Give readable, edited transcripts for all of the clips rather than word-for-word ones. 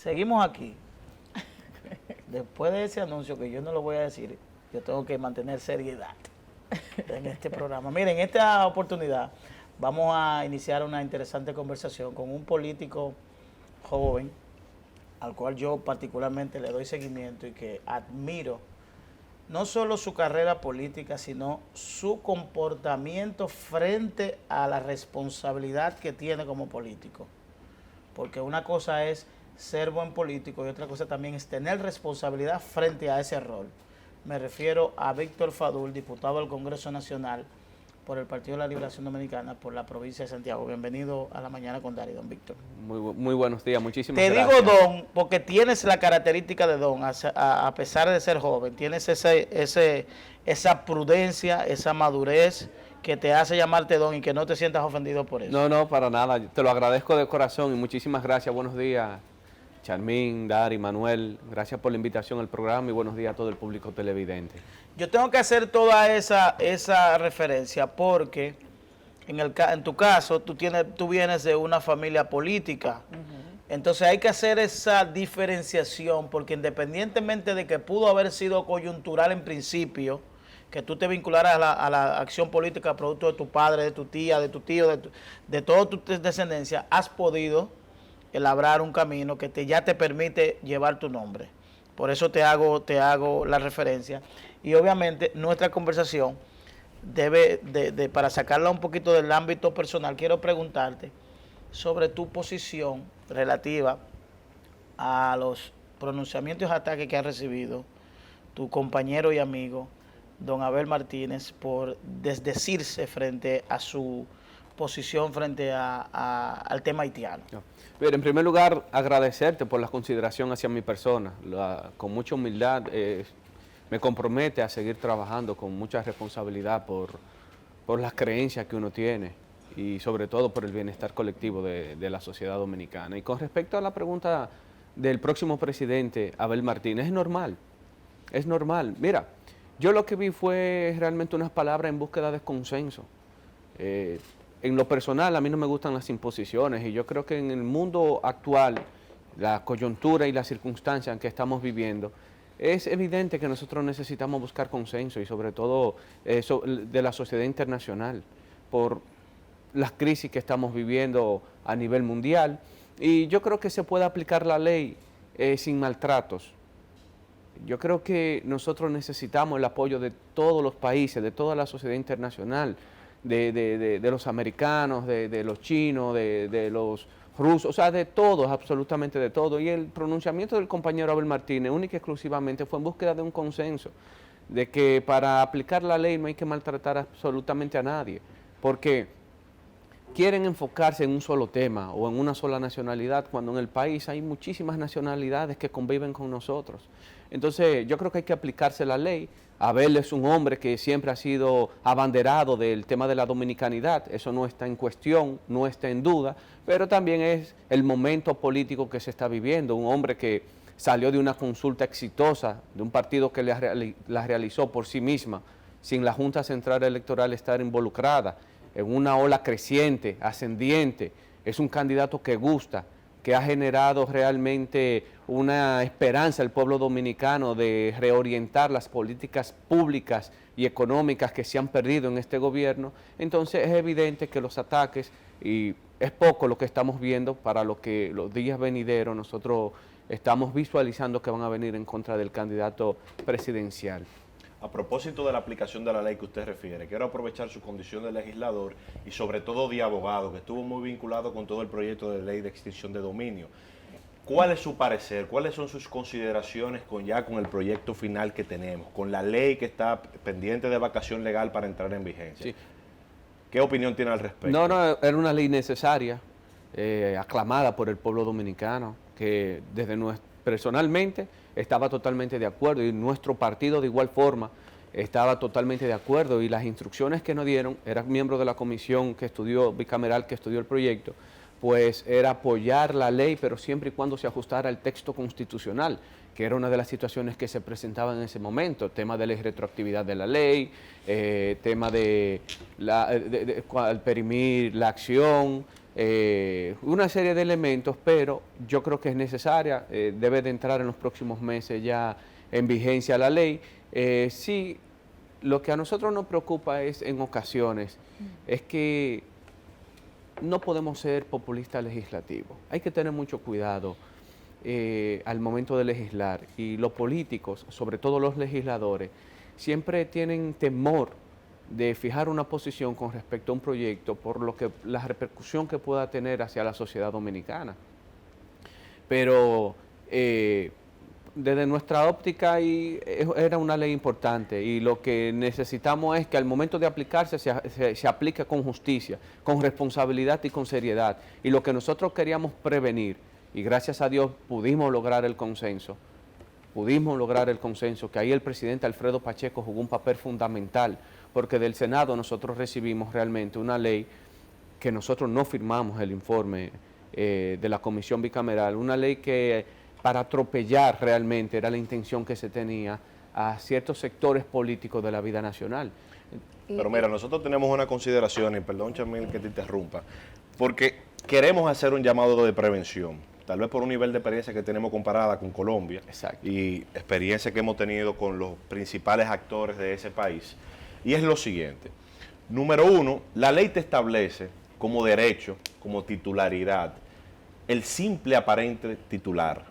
Seguimos aquí. Después de ese anuncio, que yo no lo voy a decir, yo tengo que mantener seriedad en este programa. Miren, en esta oportunidad vamos a iniciar una interesante conversación con un político joven, al cual yo particularmente le doy seguimiento y que admiro no solo su carrera política, sino su comportamiento frente a la responsabilidad que tiene como político. Porque una cosa es ser buen político y otra cosa también es tener responsabilidad frente a ese rol. Me refiero a Víctor Fadul, diputado del Congreso Nacional por el Partido de la Liberación Dominicana por la provincia de Santiago. Bienvenido a La Mañana con Dari, don Víctor. Muy buenos días, muchísimas gracias. Te digo don porque tienes la característica de don, a pesar de ser joven, tienes esa prudencia, esa madurez que te hace llamarte don y que no te sientas ofendido por eso. No, para nada, te lo agradezco de corazón y muchísimas gracias. Buenos días, Charmín, Dari, Manuel, gracias por la invitación al programa y buenos días a todo el público televidente. Yo tengo que hacer toda esa referencia porque en tu caso tú vienes de una familia política. Entonces hay que hacer esa diferenciación porque independientemente de que pudo haber sido coyuntural en principio, que tú te vincularas a la acción política producto de tu padre, de tu tía, de tu tío, de toda tu descendencia, has podido labrar un camino que ya te permite llevar tu nombre. Por eso te hago la referencia. Y obviamente nuestra conversación para sacarla un poquito del ámbito personal, quiero preguntarte sobre tu posición relativa a los pronunciamientos y ataques que ha recibido tu compañero y amigo, don Abel Martínez, por desdecirse frente a su posición frente al tema haitiano. Bien, en primer lugar, agradecerte por la consideración hacia mi persona. Con mucha humildad me compromete a seguir trabajando con mucha responsabilidad por las creencias que uno tiene y sobre todo por el bienestar colectivo de la sociedad dominicana. Y con respecto a la pregunta del próximo presidente, Abel Martínez, es normal. Mira, yo lo que vi fue realmente unas palabras en búsqueda de consenso. En lo personal, a mí no me gustan las imposiciones y yo creo que en el mundo actual, la coyuntura y las circunstancias en que estamos viviendo, es evidente que nosotros necesitamos buscar consenso y sobre todo de la sociedad internacional por las crisis que estamos viviendo a nivel mundial. Y yo creo que se puede aplicar la ley sin maltratos. Yo creo que nosotros necesitamos el apoyo de todos los países, de toda la sociedad internacional, de los americanos, de los chinos, de los rusos, o sea, de todos, absolutamente de todo. Y el pronunciamiento del compañero Abel Martínez, única y exclusivamente, fue en búsqueda de un consenso, de que para aplicar la ley no hay que maltratar absolutamente a nadie, porque quieren enfocarse en un solo tema o en una sola nacionalidad, cuando en el país hay muchísimas nacionalidades que conviven con nosotros. Entonces, yo creo que hay que aplicarse la ley. Abel es un hombre que siempre ha sido abanderado del tema de la dominicanidad, eso no está en cuestión, no está en duda, pero también es el momento político que se está viviendo, un hombre que salió de una consulta exitosa, de un partido que la realizó por sí misma, sin la Junta Central Electoral estar involucrada, en una ola creciente, ascendiente. Es un candidato que gusta, que ha generado realmente una esperanza al pueblo dominicano de reorientar las políticas públicas y económicas que se han perdido en este gobierno. Entonces es evidente que los ataques, y es poco lo que estamos viendo, para lo que los días venideros nosotros estamos visualizando que van a venir en contra del candidato presidencial. A propósito de la aplicación de la ley que usted refiere, quiero aprovechar su condición de legislador y sobre todo de abogado, que estuvo muy vinculado con todo el proyecto de ley de extinción de dominio. ¿Cuál es su parecer? ¿Cuáles son sus consideraciones con el proyecto final que tenemos, con la ley que está pendiente de vacación legal para entrar en vigencia? Sí. ¿Qué opinión tiene al respecto? No, era una ley necesaria, aclamada por el pueblo dominicano, que personalmente estaba totalmente de acuerdo y nuestro partido de igual forma estaba totalmente de acuerdo y las instrucciones que nos dieron, era miembro de la comisión bicameral que estudió el proyecto, pues era apoyar la ley, pero siempre y cuando se ajustara al texto constitucional, que era una de las situaciones que se presentaban en ese momento, tema de la retroactividad de la ley, tema de perimir la acción, una serie de elementos, pero yo creo que es necesaria, debe de entrar en los próximos meses ya en vigencia la ley. Sí, lo que a nosotros nos preocupa es, en ocasiones, es que no podemos ser populistas legislativos. Hay que tener mucho cuidado al momento de legislar, y los políticos, sobre todo los legisladores, siempre tienen temor de fijar una posición con respecto a un proyecto por lo que la repercusión que pueda tener hacia la sociedad dominicana. Pero desde nuestra óptica era una ley importante, y lo que necesitamos es que al momento de aplicarse se aplique con justicia, con responsabilidad y con seriedad. Y lo que nosotros queríamos prevenir, y gracias a Dios pudimos lograr el consenso, que ahí el presidente Alfredo Pacheco jugó un papel fundamental, porque del Senado nosotros recibimos realmente una ley que nosotros no firmamos el informe de la Comisión Bicameral, una ley que para atropellar realmente era la intención que se tenía a ciertos sectores políticos de la vida nacional. Pero mira, nosotros tenemos una consideración, y perdón, Chamil, que te interrumpa, porque queremos hacer un llamado de prevención, tal vez por un nivel de experiencia que tenemos comparada con Colombia. Exacto. Y experiencia que hemos tenido con los principales actores de ese país. Y es lo siguiente. Número uno, la ley te establece como derecho, como titularidad, el simple aparente titular.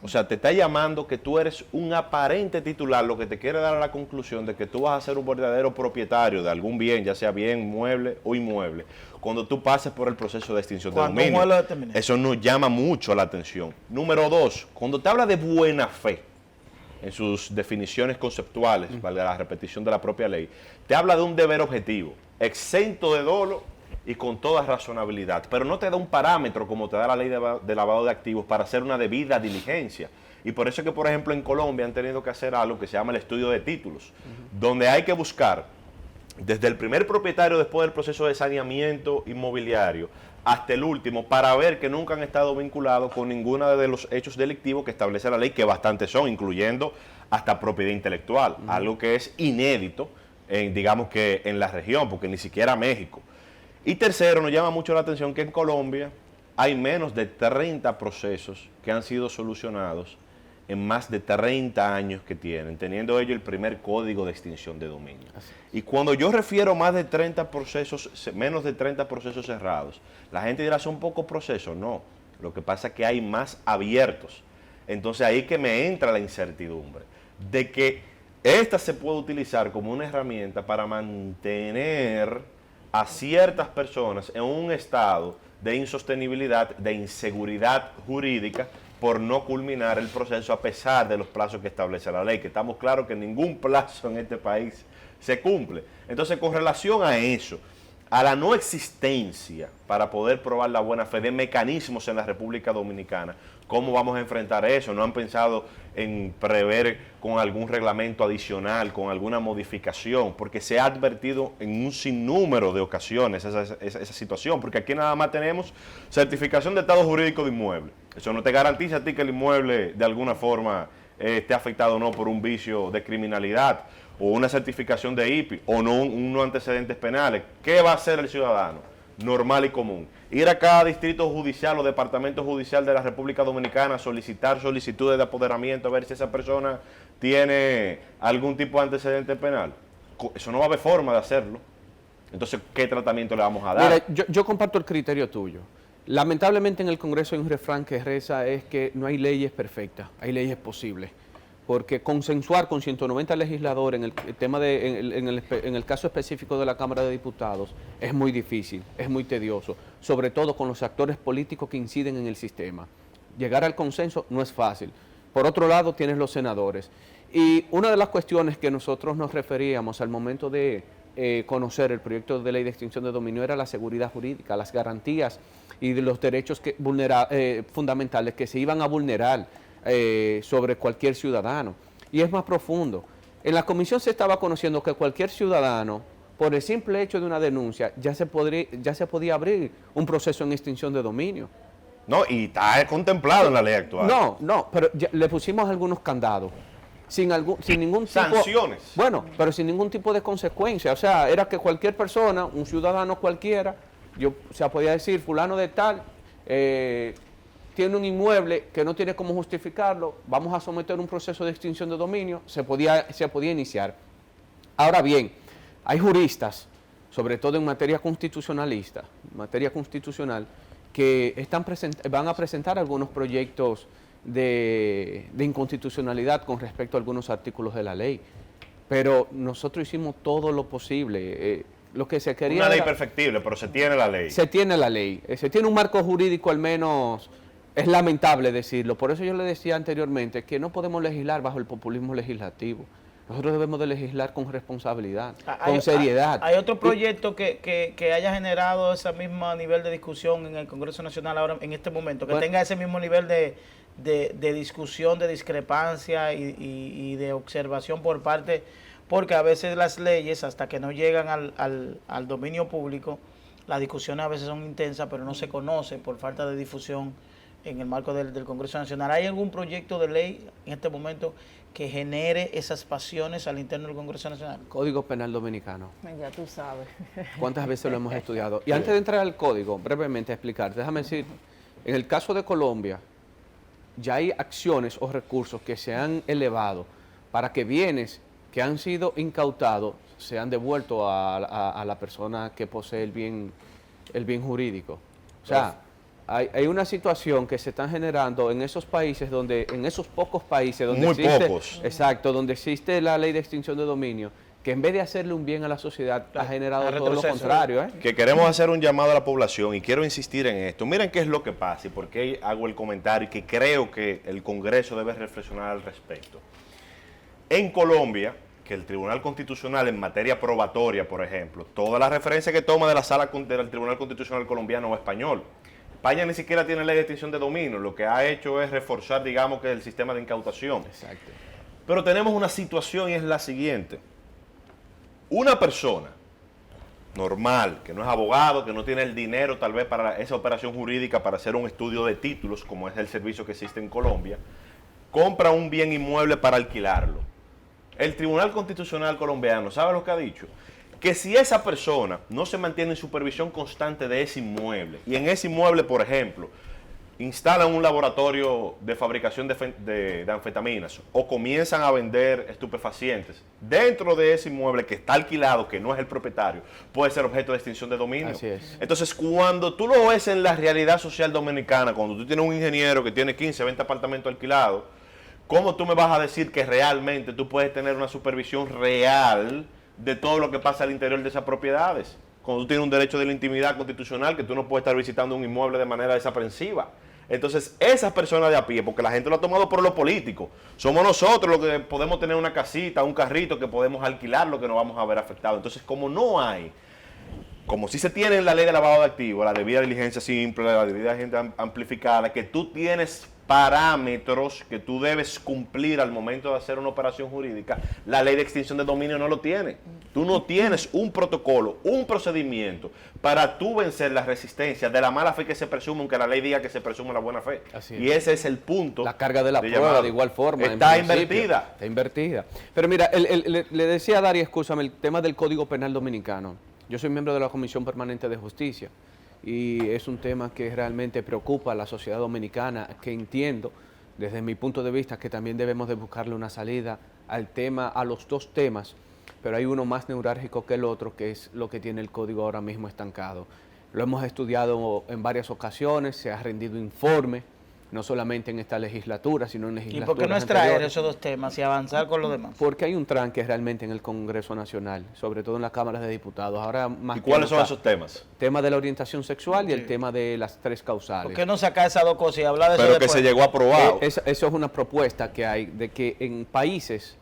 O sea, te está llamando que tú eres un aparente titular, lo que te quiere dar a la conclusión de que tú vas a ser un verdadero propietario de algún bien, ya sea bien mueble o inmueble, cuando tú pases por el proceso de extinción de dominio. Eso nos llama mucho la atención. Número dos, cuando te habla de buena fe, en sus definiciones conceptuales, valga la repetición de la propia ley, te habla de un deber objetivo, exento de dolo y con toda razonabilidad, pero no te da un parámetro como te da la ley de lavado de activos para hacer una debida diligencia. Y por eso es que, por ejemplo, en Colombia han tenido que hacer algo que se llama el estudio de títulos, donde hay que buscar desde el primer propietario después del proceso de saneamiento inmobiliario hasta el último, para ver que nunca han estado vinculados con ninguno de los hechos delictivos que establece la ley, que bastantes son, incluyendo hasta propiedad intelectual, algo que es inédito, digamos que en la región, porque ni siquiera México. Y tercero, nos llama mucho la atención que en Colombia hay menos de 30 procesos que han sido solucionados en más de 30 años que tienen, teniendo ellos el primer código de extinción de dominio. Y cuando yo refiero más de 30 procesos, menos de 30 procesos cerrados, la gente dirá, son pocos procesos. No, lo que pasa es que hay más abiertos. Entonces ahí que me entra la incertidumbre de que esta se puede utilizar como una herramienta para mantener a ciertas personas en un estado de insostenibilidad, de inseguridad jurídica, por no culminar el proceso a pesar de los plazos que establece la ley, que estamos claros que ningún plazo en este país se cumple. Entonces, con relación a eso, a la no existencia para poder probar la buena fe de mecanismos en la República Dominicana, ¿cómo vamos a enfrentar eso? ¿No han pensado en prever con algún reglamento adicional, con alguna modificación? Porque se ha advertido en un sinnúmero de ocasiones esa situación, porque aquí nada más tenemos certificación de estado jurídico de inmueble. Eso no te garantiza a ti que el inmueble de alguna forma esté afectado o no por un vicio de criminalidad, o una certificación de IPI, o no unos antecedentes penales. ¿Qué va a hacer el ciudadano normal y común? Ir a cada distrito judicial o departamento judicial de la República Dominicana a solicitar solicitudes de apoderamiento, a ver si esa persona tiene algún tipo de antecedente penal. Eso no va a haber forma de hacerlo. Entonces, ¿qué tratamiento le vamos a dar? Mira, yo comparto el criterio tuyo. Lamentablemente en el Congreso hay un refrán que reza es que no hay leyes perfectas, hay leyes posibles. Porque consensuar con 190 legisladores en el tema en el caso específico de la Cámara de Diputados es muy difícil, es muy tedioso, sobre todo con los actores políticos que inciden en el sistema. Llegar al consenso no es fácil. Por otro lado, tienes los senadores. Y una de las cuestiones que nosotros nos referíamos al momento de conocer el proyecto de ley de extinción de dominio era la seguridad jurídica, las garantías y de los derechos fundamentales que se iban a vulnerar sobre cualquier ciudadano. Y es más profundo. En la comisión se estaba conociendo que cualquier ciudadano, por el simple hecho de una denuncia, ya se podía abrir un proceso en extinción de dominio. No, y está contemplado en la ley actual. No, pero le pusimos algunos candados. Sin ningún tipo... Sanciones. Bueno, pero sin ningún tipo de consecuencia. O sea, era que cualquier persona, un ciudadano cualquiera, podía decir, fulano de tal tiene un inmueble que no tiene cómo justificarlo, vamos a someter un proceso de extinción de dominio, se podía iniciar. Ahora bien, hay juristas, sobre todo en materia constitucional, que van a presentar algunos proyectos de inconstitucionalidad con respecto a algunos artículos de la ley. Pero nosotros hicimos todo lo posible. Lo que se quería una ley perfectible, pero se tiene la ley. Se tiene la ley. Se tiene un marco jurídico, al menos. Es lamentable decirlo. Por eso yo le decía anteriormente que no podemos legislar bajo el populismo legislativo. Nosotros debemos de legislar con responsabilidad, con seriedad. ¿Hay otro proyecto que haya generado ese mismo nivel de discusión en el Congreso Nacional ahora, en este momento? Que tenga ese mismo nivel de discusión, de discrepancia y de observación por parte, porque a veces las leyes, hasta que no llegan al dominio público, las discusiones a veces son intensas, pero no se conoce por falta de difusión en el marco del Congreso Nacional. ¿Hay algún proyecto de ley en este momento que genere esas pasiones al interno del Congreso Nacional? Código Penal Dominicano. Ya tú sabes. ¿Cuántas veces lo hemos estudiado? Y antes de entrar al código, brevemente explicar, déjame decir, en el caso de Colombia, ya hay acciones o recursos que se han elevado para que bienes que han sido incautados sean devueltos a la persona que posee el bien jurídico. O sea, hay una situación que se está generando en esos países en esos pocos países donde exacto, donde existe la ley de extinción de dominio, que en vez de hacerle un bien a la sociedad, ha generado todo lo contrario. Que queremos hacer un llamado a la población y quiero insistir en esto. Miren qué es lo que pasa y por qué hago el comentario y que creo que el Congreso debe reflexionar al respecto. En Colombia, que el Tribunal Constitucional en materia probatoria, por ejemplo, toda la referencia que toma de la sala del Tribunal Constitucional colombiano o español, España ni siquiera tiene ley de extinción de dominio, lo que ha hecho es reforzar, digamos, que el sistema de incautación. Exacto. Pero tenemos una situación y es la siguiente. Una persona normal, que no es abogado, que no tiene el dinero tal vez para esa operación jurídica, para hacer un estudio de títulos, como es el servicio que existe en Colombia, compra un bien inmueble para alquilarlo. El Tribunal Constitucional colombiano, ¿sabe lo que ha dicho? Que si esa persona no se mantiene en supervisión constante de ese inmueble, y en ese inmueble, por ejemplo, instalan un laboratorio de fabricación de anfetaminas o comienzan a vender estupefacientes dentro de ese inmueble que está alquilado, que no es el propietario, puede ser objeto de extinción de dominio. Así es. Entonces, cuando tú lo ves en la realidad social dominicana, cuando tú tienes un ingeniero que tiene 15, 20 apartamentos alquilados, ¿cómo tú me vas a decir que realmente tú puedes tener una supervisión real de todo lo que pasa al interior de esas propiedades? Cuando tú tienes un derecho de la intimidad constitucional, que tú no puedes estar visitando un inmueble de manera desaprensiva. Entonces, esas personas de a pie, porque la gente lo ha tomado por lo político, somos nosotros los que podemos tener una casita, un carrito que podemos alquilar, lo que nos vamos a ver afectados. Entonces, como sí se tiene en la ley de lavado de activos, la debida diligencia simple, la debida diligencia amplificada, que tú tienes parámetros que tú debes cumplir al momento de hacer una operación jurídica, la ley de extinción de dominio no lo tiene. Tú no tienes un protocolo, un procedimiento para tú vencer la resistencia de la mala fe que se presume, aunque la ley diga que se presume la buena fe. Y ese es el punto. La carga de la prueba, de igual forma. Está invertida. Está invertida. Pero mira, le decía a Dari, escúchame, el tema del Código Penal Dominicano. Yo soy miembro de la Comisión Permanente de Justicia y es un tema que realmente preocupa a la sociedad dominicana, que entiendo desde mi punto de vista que también debemos de buscarle una salida a los dos temas, pero hay uno más neurálgico que el otro, que es lo que tiene el código ahora mismo estancado. Lo hemos estudiado en varias ocasiones, se ha rendido informe, no solamente en esta legislatura, sino en legislaturas anteriores. ¿Y por qué no extraer esos dos temas y avanzar con los demás? Porque hay un tranque realmente en el Congreso Nacional, sobre todo en la Cámara de Diputados. Ahora más. ¿Y cuáles son esos temas? El tema de la orientación sexual y el tema de las tres causales. ¿Por qué no sacar esas dos cosas y hablar de eso Pero después? que se llegó aprobado. Eso es una propuesta que hay de que en países,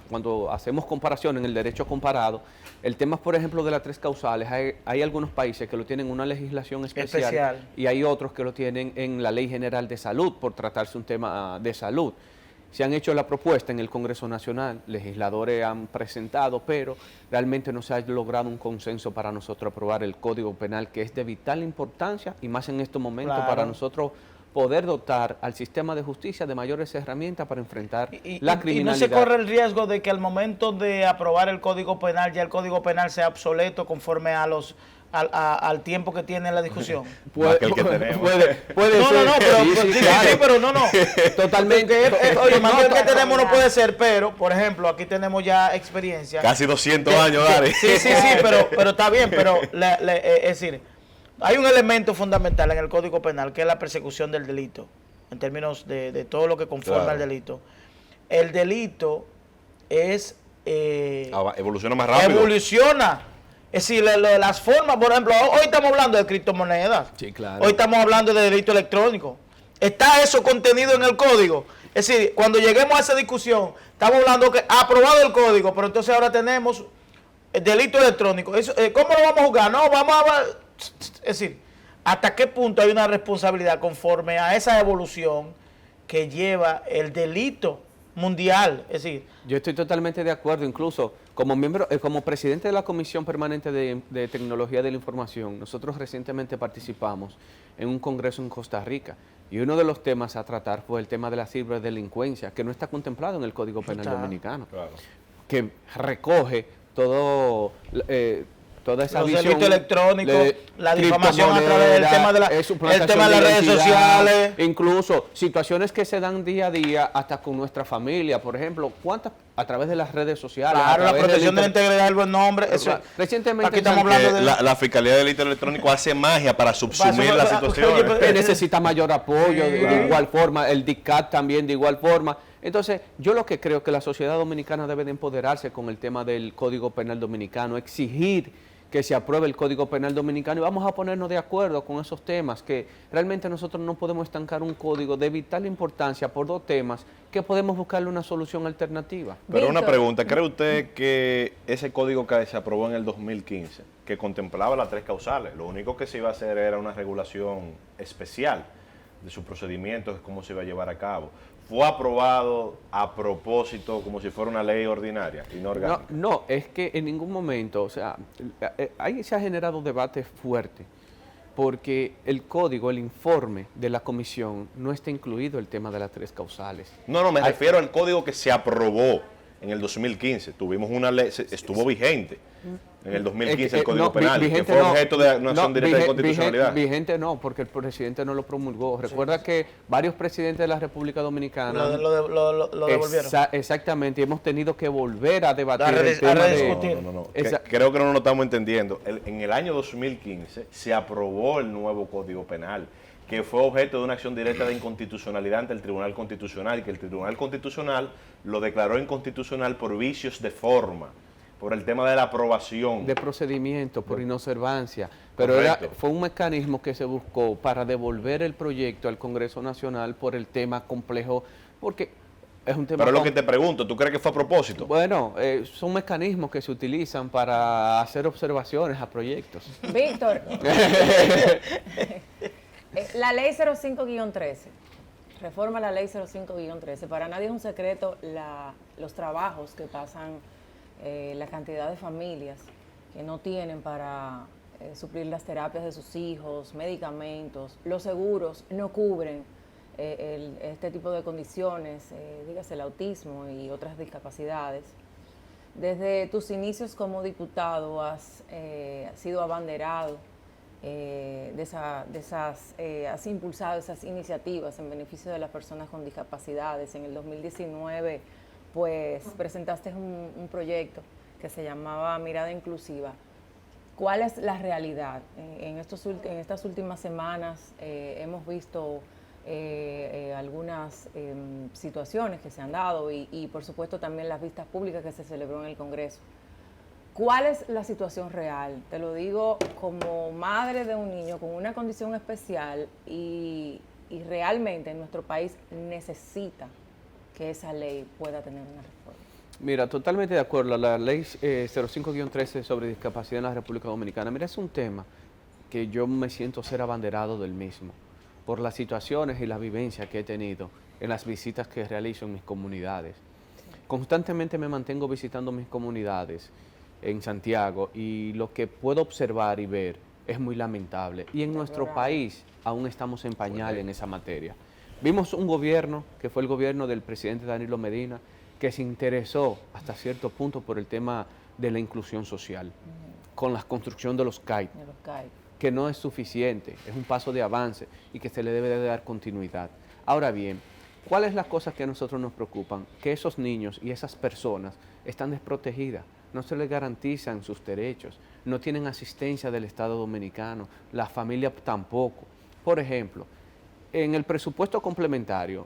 cuando hacemos comparación en el derecho comparado, el tema, por ejemplo, de las tres causales, hay algunos países que lo tienen en una legislación especial y hay otros que lo tienen en la Ley General de Salud, por tratarse un tema de salud. Se han hecho la propuesta en el Congreso Nacional, legisladores han presentado, pero realmente no se ha logrado un consenso para nosotros aprobar el Código Penal, que es de vital importancia y más en estos momentos para nosotros poder dotar al sistema de justicia de mayores herramientas para enfrentar la criminalidad. ¿Y no se corre el riesgo de que al momento de aprobar el Código Penal, ya el Código Penal sea obsoleto conforme a al tiempo que tiene la discusión. Más que el que tenemos. Puede No, ser. no, pero Sí, sí, claro. sí, pero no. Totalmente. Oye, más que el que tenemos no puede ser, pero, por ejemplo, aquí tenemos ya experiencia. Casi 200 años, Dari. Sí, pero está bien, pero es decir, hay un elemento fundamental en el Código Penal que es la persecución del delito, en términos de todo lo que conforma Claro. el delito. El delito es... Evoluciona más rápido. evoluciona. Es decir, las formas, por ejemplo, hoy estamos hablando de criptomonedas. Sí, claro. Hoy estamos hablando de delito electrónico. ¿Está eso contenido en el código? Es decir, cuando lleguemos a esa discusión, estamos hablando que ha aprobado el código, pero entonces ahora tenemos el delito electrónico. Eso, ¿cómo lo vamos a jugar? No, vamos a... Es decir, ¿hasta qué punto hay una responsabilidad conforme a esa evolución que lleva el delito mundial? Es decir, Yo estoy totalmente de acuerdo, incluso como miembro, como presidente de la Comisión Permanente de Tecnología de la Información, nosotros recientemente participamos en un congreso en Costa Rica y uno de los temas a tratar fue el tema de la ciberdelincuencia, que no está contemplado en el Código Penal dominicano, Claro. que recoge todo... toda esa los visión delitos electrónicos, de la difamación a través del tema de, el tema de las redes sociales. Incluso situaciones que se dan día a día hasta con nuestra familia, por ejemplo, ¿cuántas a través de las redes sociales? Claro, la a través protección de la integridad del buen nombre. Pero, Eso, recientemente aquí estamos en San- hablando de... La Fiscalía de Delito Electrónico hace magia para subsumir la situación. Oye, pero- que necesita mayor apoyo de Claro. igual forma, el DICAT también de igual forma. Entonces, yo lo que creo es que la sociedad dominicana debe de empoderarse con el tema del Código Penal Dominicano, exigir que se apruebe el Código Penal Dominicano y vamos a ponernos de acuerdo con esos temas, que realmente nosotros no podemos estancar un código de vital importancia por dos temas que podemos buscarle una solución alternativa. Pero una Víctor. pregunta, ¿cree usted que ese código que se aprobó en el 2015, que contemplaba las 3 causales, lo único que se iba a hacer era una regulación especial de sus procedimientos, cómo se iba a llevar a cabo, fue aprobado a propósito como si fuera una ley ordinaria y no orgánica? No, es que en ningún momento, o sea, ahí se ha generado debate fuerte, porque el código, el informe de la comisión, no está incluido el tema de las 3 causales. No, me refiero al código que se aprobó en el 2015. Tuvimos una ley, estuvo vigente en el 2015 el Código No, Penal, que vigente fue no. objeto de una acción directa de Vigente- constitucionalidad. Vigente no, porque el presidente no lo promulgó. Recuerda que varios presidentes de la República Dominicana... lo devolvieron. Exactamente, y hemos tenido que volver a debatir A el tema de... rediscutir. No. Esa- Creo que no nos estamos entendiendo. En el año 2015 se aprobó el nuevo Código Penal, que fue objeto de una acción directa de inconstitucionalidad ante el Tribunal Constitucional, y que el Tribunal Constitucional lo declaró inconstitucional por vicios de forma, por el tema de la aprobación. de procedimiento, por inobservancia, pero Correcto. fue un mecanismo que se buscó para devolver el proyecto al Congreso Nacional por el tema complejo, porque es un tema... Pero lo que te pregunto, ¿tú crees que fue a propósito? Bueno, son mecanismos que se utilizan para hacer observaciones a proyectos. Víctor, la ley 05-13, reforma la ley 05-13. Para nadie es un secreto los trabajos que pasan, la cantidad de familias que no tienen para suplir las terapias de sus hijos, medicamentos. Los seguros no cubren este tipo de condiciones, dígase el autismo y otras discapacidades. Desde tus inicios como diputado has sido abanderado has impulsado esas iniciativas en beneficio de las personas con discapacidades. En el 2019, pues, presentaste un proyecto que se llamaba Mirada Inclusiva. ¿Cuál es la realidad? En estas últimas semanas hemos visto algunas situaciones que se han dado y por supuesto también las vistas públicas que se celebró en el Congreso. ¿Cuál es la situación real? Te lo digo como madre de un niño con una condición especial y realmente nuestro país necesita que esa ley pueda tener una reforma. Mira, totalmente de acuerdo. La ley 05-13 sobre discapacidad en la República Dominicana, mira, es un tema que yo me siento ser abanderado del mismo, por las situaciones y la vivencia que he tenido en las visitas que realizo en mis comunidades. Constantemente me mantengo visitando mis comunidades en Santiago y lo que puedo observar y ver es muy lamentable. Y en nuestro país aún estamos en pañal en esa materia. Vimos un gobierno, que fue el gobierno del presidente Danilo Medina, que se interesó hasta cierto punto por el tema de la inclusión social. con la construcción de los CAI, De los CAI. que no es suficiente, es un paso de avance y que se le debe de dar continuidad. Ahora bien, ¿cuáles las cosas que a nosotros nos preocupan? Que esos niños y esas personas están desprotegidas, no se les garantizan sus derechos, no tienen asistencia del Estado Dominicano, la familia tampoco. Por ejemplo, en el presupuesto complementario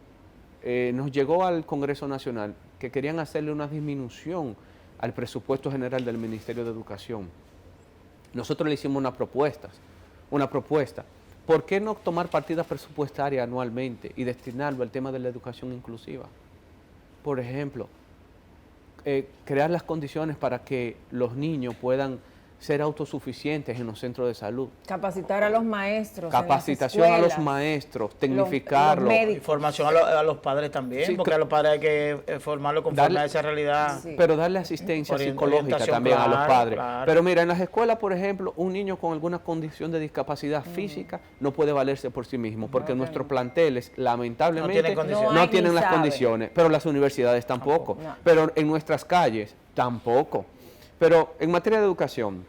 nos llegó al Congreso Nacional que querían hacerle una disminución al presupuesto general del Ministerio de Educación. Nosotros le hicimos una propuesta. ¿Por qué no tomar partidas presupuestarias anualmente y destinarlo al tema de la educación inclusiva? Por ejemplo, crear las condiciones para que los niños puedan ser autosuficientes en los centros de salud. Capacitar a los maestros. Capacitación a los maestros, tecnificarlos. los médicos. Información a los padres también, Sí, porque a los padres hay que formarlos conforme a esa realidad. Sí. Pero darle asistencia psicológica Orientación, también a los claro, padres. claro. Pero mira, en las escuelas, por ejemplo, un niño con alguna condición de discapacidad física no puede valerse por sí mismo, porque No, nuestros no. planteles, lamentablemente, No tienen condiciones. no No hay tienen ni las saben. condiciones, pero las universidades tampoco. No. Pero en nuestras calles, tampoco. Pero en materia de educación,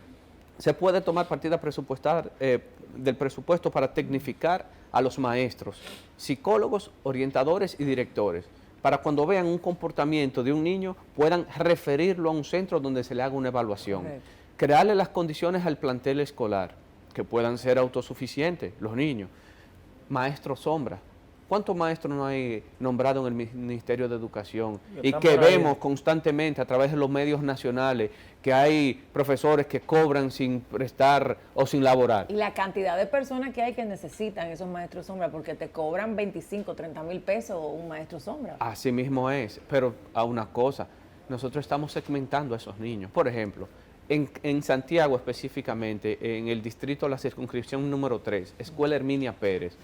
se puede tomar partida presupuestal del presupuesto para tecnificar a los maestros, psicólogos, orientadores y directores, para cuando vean un comportamiento de un niño puedan referirlo a un centro donde se le haga una evaluación. Correcto. Crearle las condiciones al plantel escolar, que puedan ser autosuficientes los niños. Maestros sombra. ¿Cuántos maestros no hay nombrados en el Ministerio de Educación? Y están que por ahí. vemos constantemente a través de los medios nacionales que hay profesores que cobran sin prestar o sin laborar. Y la cantidad de personas que hay que necesitan esos maestros sombra, porque te cobran 25, 30 mil pesos un maestro sombra. Así mismo es, pero a una cosa, nosotros estamos segmentando a esos niños. Por ejemplo, en Santiago específicamente, en el distrito, la circunscripción número 3, Escuela Herminia Pérez,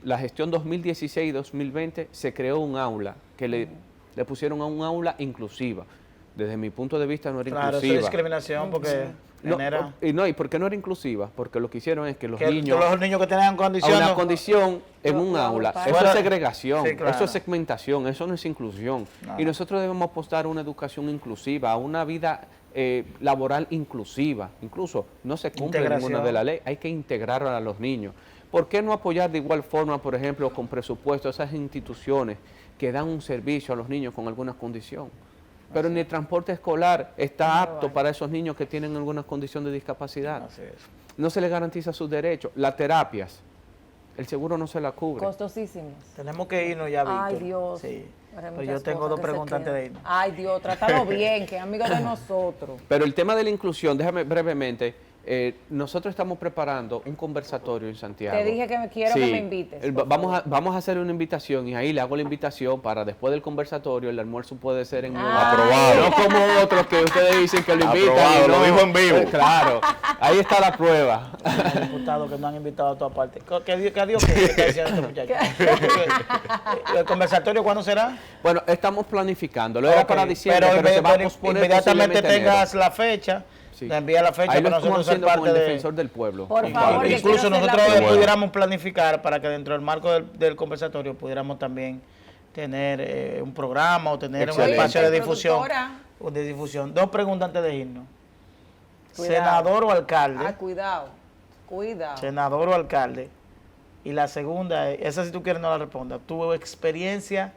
la gestión 2016-2020 se creó un aula que le pusieron a un aula inclusiva. Desde mi punto de vista no era Claro, eso es inclusiva. discriminación porque genera... ¿Y por qué no era inclusiva? Porque lo que hicieron es que los que niños los niños que tenían a condiciones... una condición en No, un no, aula. para- Eso es Fuera- segregación, Sí, claro. eso es segmentación, eso no es inclusión. No. Y nosotros debemos apostar a una educación inclusiva, a una vida laboral inclusiva. Incluso no se cumple Integración. ninguna de la ley, hay que integrar a los niños. ¿Por qué no apoyar de igual forma, por ejemplo, con presupuesto a esas instituciones que dan un servicio a los niños con alguna condición? Pero ni el transporte escolar está apto para esos niños que tienen alguna condición de discapacidad. Así es. No se les garantiza sus derechos. Las terapias, el seguro no se la cubre. Costosísimos. Tenemos que irnos ya, Víctor. Ay, Dios. Sí. Ahora hay Pero muchas yo tengo cosas dos que se preguntas antes quedan. de irnos. Ay, Dios, trátalo bien, que es amigo de nosotros. Pero el tema de la inclusión, déjame brevemente, nosotros estamos preparando un conversatorio en Santiago. Te dije que quiero que me invites, por Vamos a hacer una invitación y ahí le hago la invitación para después del conversatorio, el almuerzo puede ser en mi hogar. Aprobado. No como otros que ustedes dicen que lo invitan. Aprobado, y no. lo dijo en vivo. Claro, ahí está la prueba. Los diputados que no han invitado a toda parte. ¿Qué Dios que está diciendo este muchacho? ¿El conversatorio cuándo será? Bueno, estamos planificándolo. Era Ok, para diciembre, pero se va a posponer inmediatamente posiblemente enero. tengas la fecha, Sí. te envía la fecha Ahí lo para estamos nosotros ser haciendo con parte el de... defensor del pueblo. Por favor, que Incluso quiero ser la nosotros primera. pudiéramos planificar para que dentro del marco del conversatorio pudiéramos también tener un programa o tener un Excelente. espacio de Oye, difusión. productora. O de difusión. Dos preguntas antes de irnos. Cuidado. ¿Senador o alcalde? Ah, cuidado, cuidado. Senador o alcalde. Y la segunda, esa si tú quieres no la responda. Tu experiencia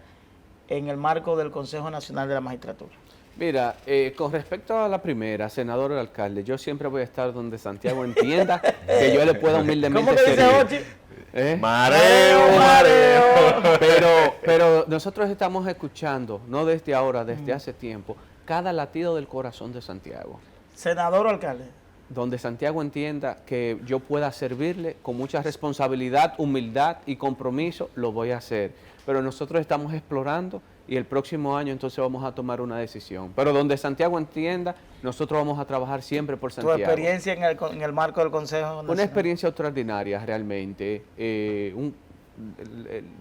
en el marco del Consejo Nacional de la Magistratura. Mira, con respecto a la primera, senador o alcalde, yo siempre voy a estar donde Santiago entienda que yo le pueda humildemente ¿Cómo que dice servir. Ochi? ¿Eh? Mareo. Pero nosotros estamos escuchando, no desde ahora, desde hace tiempo, cada latido del corazón de Santiago. ¿Senador o alcalde? Donde Santiago entienda que yo pueda servirle con mucha responsabilidad, humildad y compromiso, lo voy a hacer. Pero nosotros estamos explorando y el próximo año entonces vamos a tomar una decisión. Pero donde Santiago entienda, nosotros vamos a trabajar siempre por Tu Santiago. experiencia en el marco del Consejo Nacional. Una experiencia extraordinaria realmente.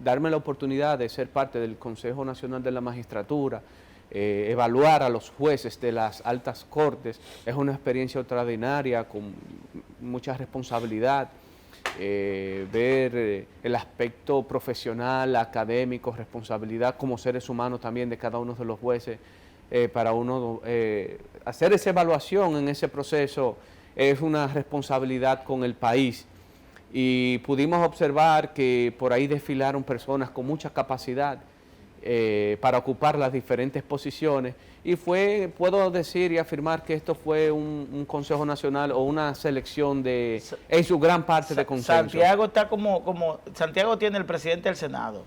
Darme la oportunidad de ser parte del Consejo Nacional de la Magistratura, evaluar a los jueces de las altas cortes, es una experiencia extraordinaria con mucha responsabilidad. Ver el aspecto profesional, académico, responsabilidad como seres humanos también de cada uno de los jueces, para uno hacer esa evaluación en ese proceso es una responsabilidad con el país. Y pudimos observar que por ahí desfilaron personas con mucha capacidad para ocupar las diferentes posiciones, y puedo decir y afirmar que esto fue un Consejo Nacional o una selección en su gran parte de consenso. Santiago está Santiago tiene el presidente del Senado,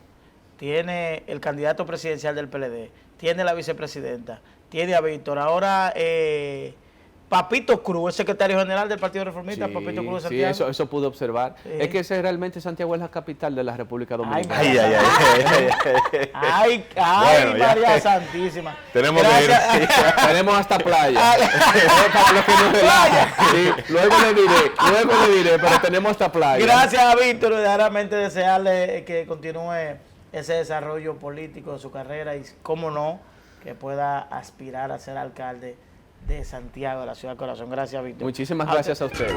tiene el candidato presidencial del PLD, tiene la vicepresidenta, tiene a Víctor, ahora Papito Cruz, el secretario general del Partido Reformista, Sí, Papito Cruz de sí, Santiago. eso pude observar. Sí. Es que realmente Santiago es la capital de la República Dominicana. Ay, ay, ay. Ay, Bueno, ya. María Santísima. Tenemos que Gracias. Tenemos hasta playa. Para los que nos relajan. Sí, luego le diré, pero tenemos hasta playa. Gracias a Víctor, verdaderamente desearle que continúe ese desarrollo político de su carrera y, cómo no, que pueda aspirar a ser alcalde de Santiago, de la ciudad del corazón. Gracias, Víctor. Muchísimas gracias a ustedes.